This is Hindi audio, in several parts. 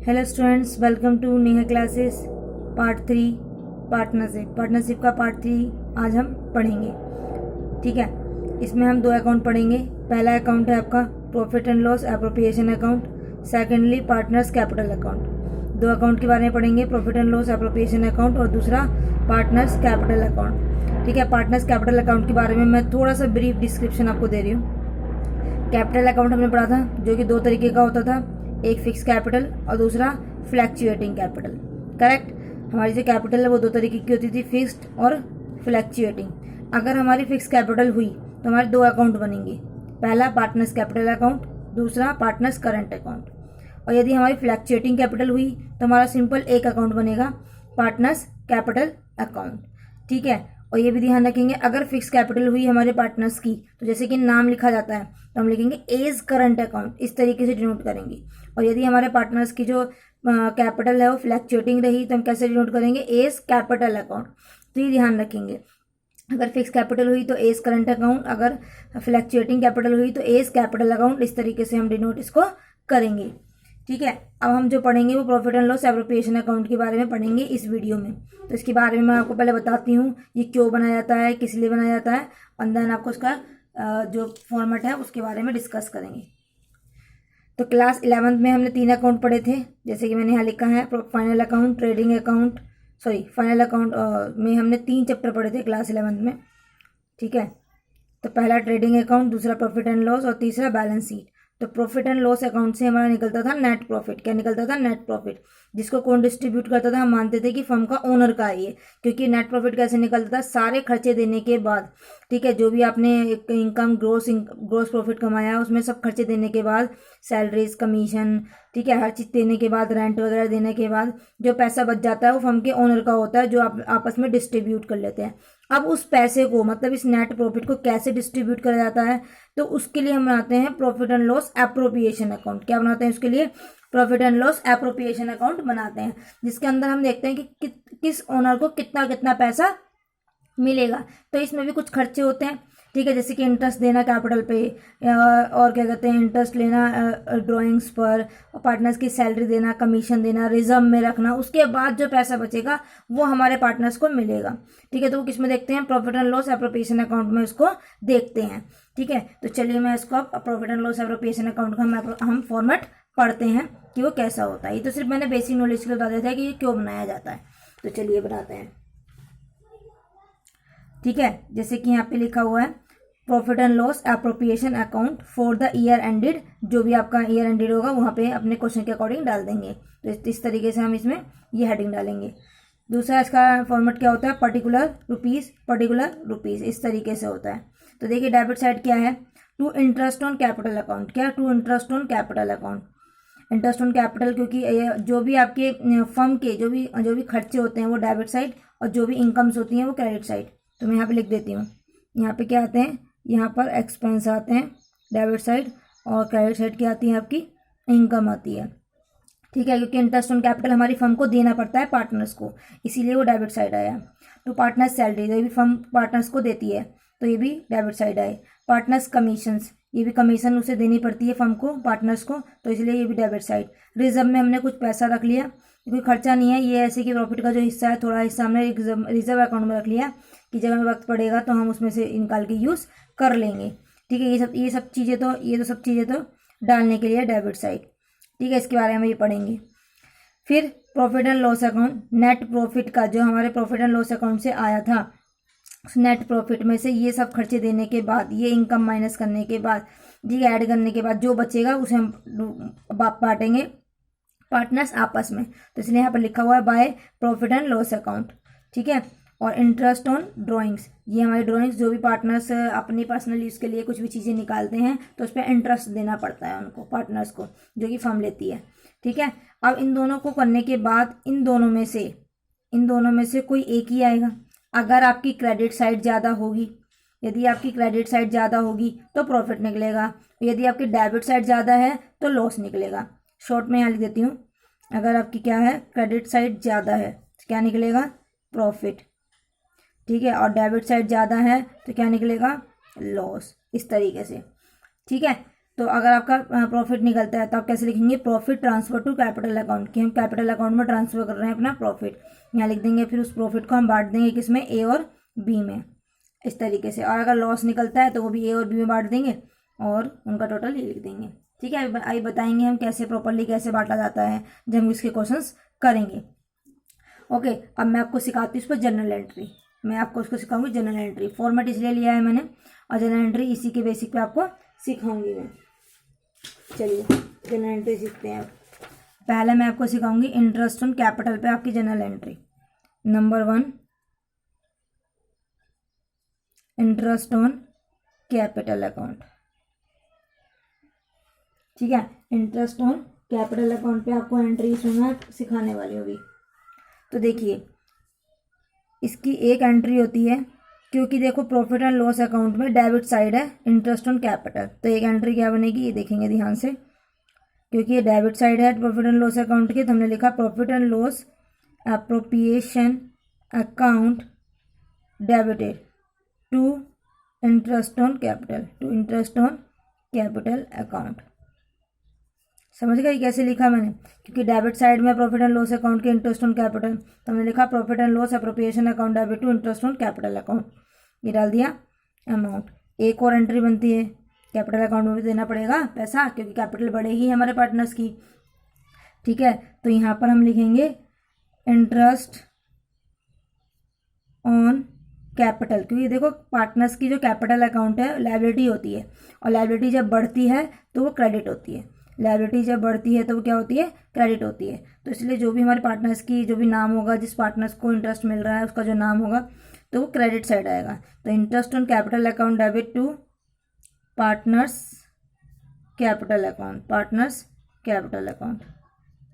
Hello students, welcome to Neha classes part 3 partnership का पार्ट 3 आज हम पढ़ेंगे। ठीक है, इसमें हम 2 अकाउंट पढ़ेंगे। पहला अकाउंट है आपका profit and loss appropriation account, secondly partners capital account. 2 account के बारे में पढ़ेंगे, profit and loss appropriation account और दूसरा पार्टनर्स कैपिटल अकाउंट। ठीक है, पार्टनर्स कैपिटल अकाउंट के बारे में मैं थोड़ा सा ब्रीफ डिस्क्रिप्शन आपको दे रही हूँ। कैपिटल अकाउंट हमने पढ़ा था जो कि 2 तरीके का होता था, एक फिक्स कैपिटल और दूसरा फ्लैक्चुएटिंग कैपिटल। करेक्ट, हमारी जो कैपिटल है वो 2 तरीके की होती थी, फिक्स्ड और फ्लैक्चुएटिंग। अगर हमारी फिक्स कैपिटल हुई तो हमारे 2 अकाउंट बनेंगे, पहला पार्टनर्स कैपिटल अकाउंट, दूसरा पार्टनर्स करंट अकाउंट। और यदि हमारी फ्लैक्चुएटिंग कैपिटल हुई तो हमारा सिंपल एक अकाउंट बनेगा, पार्टनर्स कैपिटल अकाउंट। ठीक है, और ये भी ध्यान रखेंगे अगर फिक्स कैपिटल हुई हमारे पार्टनर्स की तो जैसे कि नाम लिखा जाता है तो हम लिखेंगे एज करंट अकाउंट, इस तरीके से डिनोट करेंगे। और यदि हमारे पार्टनर्स की जो कैपिटल है वो फ्लैक्चुएटिंग रही तो हम कैसे डिनोट करेंगे, एज कैपिटल अकाउंट। तो ये ध्यान रखेंगे, अगर फिक्स कैपिटल हुई तो एज करंट अकाउंट, अगर फ्लैक्चुएटिंग कैपिटल हुई तो एज कैपिटल अकाउंट, इस तरीके से हम डिनोट इसको करेंगे। ठीक है, अब हम जो पढ़ेंगे वो profit and loss appropriation account के बारे में पढ़ेंगे इस वीडियो में। तो इसके बारे में मैं आपको पहले बताती हूँ ये क्यों बनाया जाता है, किस लिए बनाया जाता है, और देन आपको उसका जो फॉर्मेट है उसके बारे में डिस्कस करेंगे। तो क्लास 11th में हमने 3 अकाउंट पढ़े थे, जैसे कि मैंने यहाँ लिखा है final account, trading account, final account में हमने 3 चैप्टर पढ़े थे क्लास 11th में। ठीक है, तो पहला ट्रेडिंग अकाउंट, दूसरा प्रॉफिट एंड लॉस और तीसरा बैलेंस शीट। तो प्रॉफिट एंड लॉस अकाउंट से हमारा निकलता था नेट प्रॉफिट। क्या निकलता था? नेट प्रॉफिट, जिसको कौन डिस्ट्रीब्यूट करता था? हम मानते थे कि फर्म का ओनर का है ये, क्योंकि नेट प्रॉफिट कैसे निकलता था? सारे खर्चे देने के बाद। ठीक है, जो भी आपने इनकम ग्रोस प्रॉफिट कमाया उसमें सब खर्चे देने के बाद, सैलरीज, कमीशन, ठीक है, हर चीज़ देने के बाद, रेंट वगैरह देने के बाद जो पैसा बच जाता है वो फर्म के ओनर का होता है, जो आप आपस में डिस्ट्रीब्यूट कर लेते हैं। अब उस पैसे को, मतलब इस नेट प्रॉफिट को कैसे डिस्ट्रीब्यूट करा जाता है, तो उसके लिए हम बनाते हैं profit and loss appropriation account. क्या बनाते हैं उसके लिए? Profit and loss appropriation account बनाते हैं, जिसके अंदर हम देखते हैं कि किस ओनर को कितना कितना पैसा मिलेगा। तो इसमें भी कुछ खर्चे होते हैं। ठीक है, जैसे कि इंटरेस्ट देना कैपिटल पे, और क्या कहते हैं, इंटरेस्ट लेना ड्राइंग्स पर, पार्टनर्स की सैलरी देना, कमीशन देना, रिजर्व में रखना, उसके बाद जो पैसा बचेगा वो हमारे पार्टनर्स को मिलेगा। ठीक है, तो वो किस में देखते हैं? Profit and loss appropriation account में उसको देखते हैं। ठीक है, तो चलिए मैं इसको अब profit and loss appropriation account का हम फॉर्मेट पढ़ते हैं कि वो कैसा होता है। ये तो सिर्फ मैंने बेसिक नॉलेज के लिए बता दिया था कि ये क्यों बनाया जाता है। तो चलिए बनाते हैं। ठीक है, जैसे कि यहाँ पे लिखा हुआ है profit and loss appropriation account for the year ended, जो भी आपका ईयर एंडेड होगा वहाँ पे अपने क्वेश्चन के अकॉर्डिंग डाल देंगे। तो इस तरीके से हम इसमें ये हेडिंग डालेंगे। दूसरा इसका फॉर्मेट क्या होता है? पर्टिकुलर रुपीज़, इस तरीके से होता है। तो देखिए डेबिट साइड क्या है? To interest on capital account. क्या? To interest on capital account, interest on capital, क्योंकि जो भी आपके फर्म के जो भी खर्चे होते हैं वो डेबिट साइड, और जो भी इनकम्स होती हैं वो क्रेडिट साइड। तो मैं यहाँ पे लिख देती हूँ, यहाँ पे क्या आते हैं? यहाँ पर एक्सपेंस आते हैं डेबिट साइड, और क्रेडिट साइड क्या आती है? आपकी इनकम आती है। ठीक है, क्योंकि इंटरेस्ट ऑन कैपिटल हमारी फर्म को देना पड़ता है पार्टनर्स को, इसीलिए वो डेबिट साइड आया। तो पार्टनर्स सैलरी, ये भी फर्म पार्टनर्स को देती है तो ये भी डेबिट साइड आए। पार्टनर्स कमीशंस, ये भी कमीशन उसे देनी पड़ती है फर्म को, पार्टनर्स को, तो इसलिए ये भी डेबिट साइड। रिजर्व में हमने कुछ पैसा रख लिया, कोई खर्चा नहीं है, ये ऐसे कि प्रॉफिट का जो हिस्सा है थोड़ा हिस्सा हमने रिजर्व अकाउंट में रख लिया कि जब हमें वक्त पड़ेगा तो हम उसमें से निकाल के यूज़ कर लेंगे। ठीक है, ये सब चीज़ें तो डालने के लिए डेबिट साइड। ठीक है, इसके बारे में ये पढ़ेंगे। फिर profit and loss account, net profit का जो हमारे प्रॉफिट एंड लॉस अकाउंट से आया था, नेट प्रॉफिट में से ये सब खर्चे देने के बाद, ये इनकम माइनस करने के बाद, ठीक है, ऐड करने के बाद जो बचेगा उसे हम बांटेंगे पार्टनर्स आपस में। तो इसलिए यहाँ पर लिखा हुआ है by profit and loss account. ठीक है, और इंटरेस्ट ऑन ड्राइंग्स, ये हमारी ड्राइंग्स, जो भी पार्टनर्स अपनी पर्सनल यूज़ के लिए कुछ भी चीज़ें निकालते हैं तो उस पर इंटरेस्ट देना पड़ता है उनको, पार्टनर्स को, जो कि फर्म लेती है। ठीक है, अब इन दोनों को करने के बाद इन दोनों में से कोई एक ही आएगा। अगर आपकी क्रेडिट साइड ज़्यादा होगी, यदि आपकी क्रेडिट साइड ज़्यादा होगी तो प्रॉफिट निकलेगा, यदि आपकी डेबिट साइड ज़्यादा है तो लॉस निकलेगा। शॉर्ट में यहाँ लिख देती हूँ, अगर आपकी क्या है, क्रेडिट साइड ज़्यादा है तो क्या निकलेगा? प्रॉफिट। ठीक है, और डेबिट साइड ज़्यादा है तो क्या निकलेगा? लॉस, इस तरीके से। ठीक है, तो अगर आपका प्रॉफिट निकलता है तो आप कैसे लिखेंगे, profit transfer to capital account, कि हम कैपिटल अकाउंट में ट्रांसफर कर रहे हैं अपना प्रॉफिट, यहाँ लिख देंगे। फिर उस प्रॉफिट को हम बांट देंगे किसमें, ए और बी में, इस तरीके से। और अगर लॉस निकलता है तो वो भी ए और बी में बांट देंगे और उनका टोटल ये लिख देंगे। ठीक है, आइए बताएंगे हम कैसे प्रॉपरली कैसे बांटा जाता है जब हम इसके क्वेश्चंस करेंगे। ओके, अब मैं आपको सिखाती हूँ इस पर जनरल एंट्री, मैं आपको उसको सिखाऊंगी जनरल एंट्री। फॉर्मेट इसलिए लिया है मैंने, और जनरल एंट्री इसी के बेसिक पे आपको सिखाऊंगी मैं। चलिए जनरल एंट्री सीखते हैं। पहले मैं आपको सिखाऊंगी इंटरेस्ट ऑन कैपिटल पे आपकी general entry. Number 1, interest on capital account. ठीक है, इंटरेस्ट ऑन कैपिटल अकाउंट पे आपको एंट्री इसमें मैं सिखाने वाली हूँ अभी। तो देखिए इसकी एक एंट्री होती है, क्योंकि देखो प्रॉफिट एंड लॉस अकाउंट में डेबिट साइड है इंटरेस्ट ऑन कैपिटल, तो एक एंट्री क्या बनेगी ये देखेंगे ध्यान से, क्योंकि ये डेबिट साइड है प्रॉफिट एंड लॉस अकाउंट के, तो हमने लिखा profit and loss appropriation account debited to interest on capital, to interest on capital account. समझ गए कैसे लिखा मैंने, क्योंकि डेबिट साइड में प्रॉफिट एंड लॉस अकाउंट के इंटरेस्ट ऑन कैपिटल, तो हमने लिखा profit and loss appropriation account debit to interest on capital account, ये डाल दिया अमाउंट। एक और एंट्री बनती है, कैपिटल अकाउंट में भी देना पड़ेगा पैसा, क्योंकि कैपिटल बढ़ेगी हमारे पार्टनर्स की। ठीक है, तो यहाँ पर हम लिखेंगे इंटरेस्ट ऑन कैपिटल, क्योंकि देखो पार्टनर्स की जो कैपिटल अकाउंट है लायबिलिटी होती है, और लायबिलिटी जब बढ़ती है तो वो क्रेडिट होती है, लायबिलिटी जब बढ़ती है तो वो क्या होती है, क्रेडिट होती है। तो इसलिए जो भी हमारे पार्टनर्स की जो भी नाम होगा, जिस पार्टनर्स को इंटरेस्ट मिल रहा है उसका जो नाम होगा तो वो क्रेडिट साइड आएगा। तो interest on capital account debit to partners capital account, partners capital account,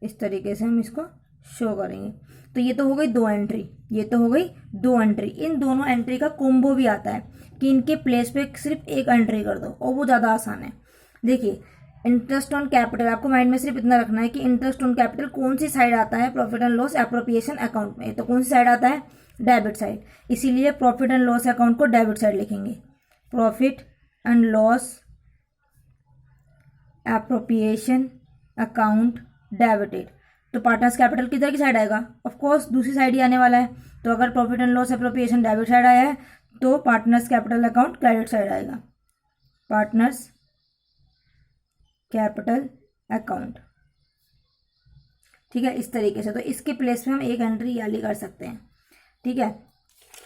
इस तरीके से हम इसको शो करेंगे। तो ये तो हो गई 2 एंट्री, ये तो हो गई 2 एंट्री। इन दोनों एंट्री का कोम्बो भी आता है कि इनके प्लेस पे सिर्फ एक एंट्री कर दो, और वो ज़्यादा आसान है। देखिए इंटरेस्ट ऑन कैपिटल, आपको माइंड में सिर्फ इतना रखना है कि इंटरेस्ट ऑन कैपिटल कौन सी साइड आता है profit and loss appropriation account में, तो कौन सी साइड आता है, डेबिट साइड, इसीलिए प्रॉफिट एंड लॉस अकाउंट को डेबिट साइड लिखेंगे, profit and loss appropriation account debited. तो पार्टनर्स कैपिटल किधर की साइड आएगा, ऑफ कोर्स दूसरी साइड ही आने वाला है। तो अगर profit and loss appropriation debit side आया है तो partners capital account credit side आएगा, पार्टनर्स कैपिटल अकाउंट। ठीक है, इस तरीके से। तो इसके प्लेस में हम एक एंट्री वाली कर सकते हैं। ठीक है,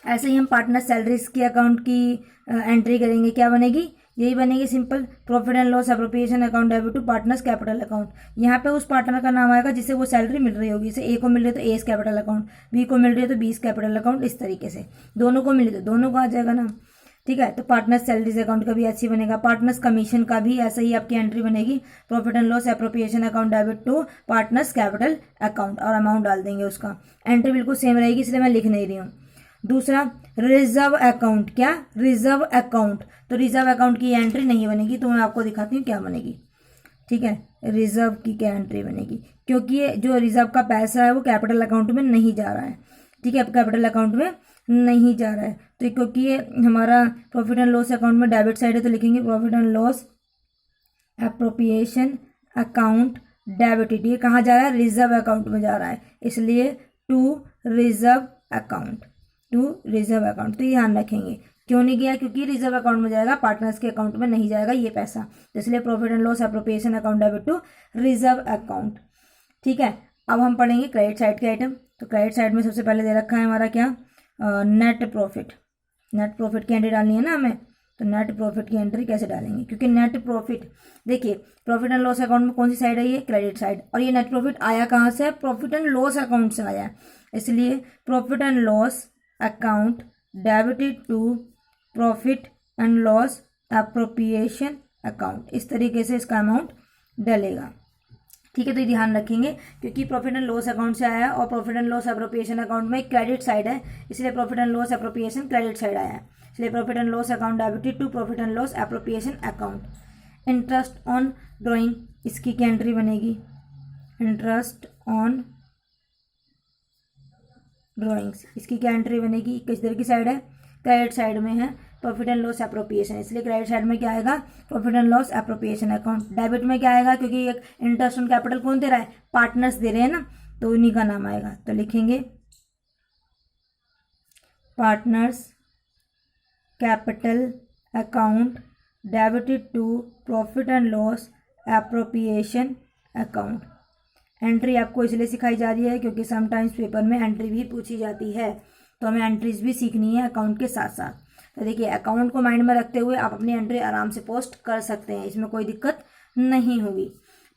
ऐसे ही हम पार्टनर सैलरीज की अकाउंट की एंट्री करेंगे, क्या बनेगी, यही बनेगी simple, profit and loss appropriation account debit to partners capital account. यहाँ पे उस पार्टनर का नाम आएगा जिसे वो सैलरी मिल रही होगी, जैसे ए को मिल रही है तो एस कैपिटल अकाउंट, बी को मिल रही है तो बीस कैपिटल अकाउंट, इस तरीके से। दोनों को मिले तो दोनों को आ जाएगा नाम। ठीक है, तो पार्टनर्स सैलरीज अकाउंट का भी ऐसे ही बनेगा, पार्टनर्स कमीशन का भी ऐसे ही आपकी एंट्री बनेगी, profit and loss appropriation account debit to partners capital account, और अमाउंट डाल देंगे उसका। एंट्री बिल्कुल सेम रहेगी, इसलिए मैं लिख नहीं रही हूँ। दूसरा रिजर्व अकाउंट, क्या, रिजर्व अकाउंट, तो रिजर्व अकाउंट की एंट्री नहीं बनेगी, तो मैं आपको दिखाती हूँ क्या बनेगी। ठीक है, रिजर्व की क्या एंट्री बनेगी, क्योंकि ये जो रिजर्व का पैसा है वो कैपिटल अकाउंट में नहीं जा रहा है। ठीक है, कैपिटल अकाउंट में नहीं जा रहा है, तो क्योंकि ये हमारा प्रॉफिट एंड लॉस अकाउंट में डेबिट साइड है, तो लिखेंगे profit and loss appropriation account debited. ये कहाँ जा रहा है, रिजर्व अकाउंट में जा रहा है, इसलिए to reserve account, to reserve account. तो ये ध्यान रखेंगे, क्यों नहीं गया, क्योंकि रिजर्व अकाउंट में जाएगा, पार्टनर्स के अकाउंट में नहीं जाएगा ये पैसा, इसलिए profit and loss appropriation account debit to reserve account. ठीक है, अब हम पढ़ेंगे क्रेडिट साइड के आइटम। तो क्रेडिट साइड में सबसे पहले दे रखा है हमारा क्या, नेट प्रॉफिट। नेट प्रॉफिट की एंट्री डालनी है ना हमें, तो नेट प्रॉफिट की एंट्री कैसे डालेंगे, क्योंकि नेट प्रॉफिट, देखिए प्रॉफिट एंड लॉस अकाउंट में कौन सी साइड है, ये क्रेडिट साइड, और ये नेट प्रॉफिट आया कहाँ से, प्रॉफिट एंड लॉस अकाउंट से आया है, इसलिए profit and loss account debited to profit and loss appropriation account, इस तरीके से इसका अमाउंट डलेगा। ठीक है, तो ये ध्यान रखेंगे, क्योंकि प्रॉफिट एंड लॉस अकाउंट से आया है और profit and loss appropriation account में क्रेडिट साइड है, इसलिए profit and loss appropriation credit side आया है, इसलिए profit and loss account debited to profit and loss appropriation account. Interest on drawing, इसकी क्या एंट्री बनेगी, इंटरेस्ट ऑन ड्रॉइंग्स, इसकी क्या एंट्री बनेगी, किस तरह की साइड है, क्रेडिट साइड में है, प्रॉफिट एंड लॉस एप्रोप्रिएशन, इसलिए क्रेडिट साइड में क्या आएगा, profit and loss appropriation account. Debit में क्या आएगा, क्योंकि एक इंटरेस्ट ऑन कैपिटल कौन दे रहा है, पार्टनर्स दे रहे हैं ना, तो उन्हीं का नाम आएगा। तो लिखेंगे partners capital account debited to profit and loss appropriation account. Entry आपको इसलिए सिखाई जा रही है क्योंकि समटाइम्स पेपर में एंट्री भी पूछी जाती है, तो हमें एंट्रीज भी सीखनी है अकाउंट के साथ साथ। तो देखिए अकाउंट को माइंड में रखते हुए आप अपनी एंट्री आराम से पोस्ट कर सकते हैं, इसमें कोई दिक्कत नहीं होगी।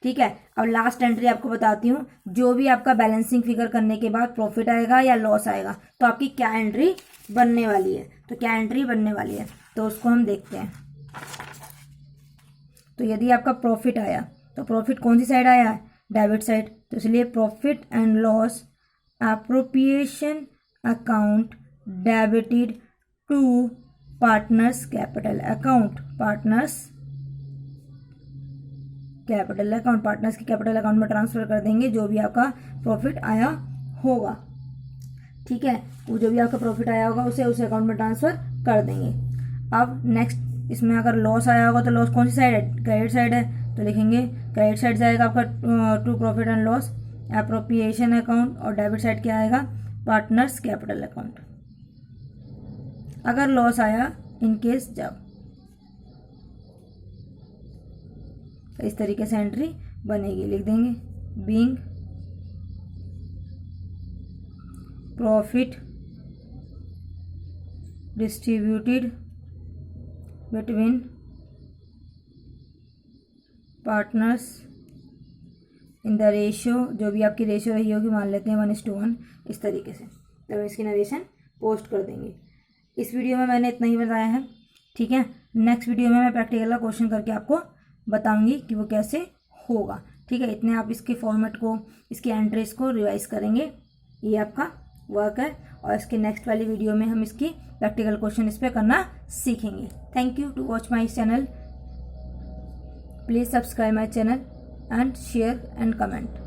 ठीक है, अब लास्ट एंट्री आपको बताती हूँ, जो भी आपका बैलेंसिंग फिगर करने के बाद प्रॉफिट आएगा या लॉस आएगा तो आपकी क्या एंट्री बनने वाली है, तो क्या एंट्री बनने वाली है, तो उसको हम देखते हैं। तो यदि आपका प्रॉफिट आया तो प्रॉफिट कौन सी साइड आया है, डेबिट साइड, तो इसलिए profit and loss appropriation account debited to partners capital account, partners capital account, partners के कैपिटल अकाउंट में ट्रांसफर कर देंगे जो भी आपका प्रॉफिट आया होगा। ठीक है, वो जो भी आपका प्रॉफिट आया होगा उसे उस अकाउंट में ट्रांसफर कर देंगे। अब नेक्स्ट इसमें अगर लॉस आया होगा तो लॉस कौन सी साइड है, क्रेडिट साइड है, तो लिखेंगे क्रेडिट साइड जाएगा आपका to profit and loss appropriation account, और डेबिट साइड क्या आएगा, पार्टनर्स कैपिटल अकाउंट। अगर लॉस आया इन केस जब, तो इस तरीके से एंट्री बनेगी, लिख देंगे being profit distributed between partners in the ratio, जो भी आपकी रेशियो रही होगी मान लेते हैं 1:1, इस तरीके से तो हम इसकी नरेशन पोस्ट कर देंगे। इस वीडियो में मैंने इतना ही बताया है। ठीक है, नेक्स्ट वीडियो में मैं प्रैक्टिकल का क्वेश्चन करके आपको बताऊंगी कि वो कैसे होगा। ठीक है, इतने आप इसके फॉर्मेट को, इसकी एंट्रीज को रिवाइज करेंगे, ये आपका वर्क है, और इसके नेक्स्ट वाली वीडियो में हम इसकी प्रैक्टिकल क्वेश्चन इस पर करना सीखेंगे। Thank you to watch my channel, please subscribe my channel and share and comment.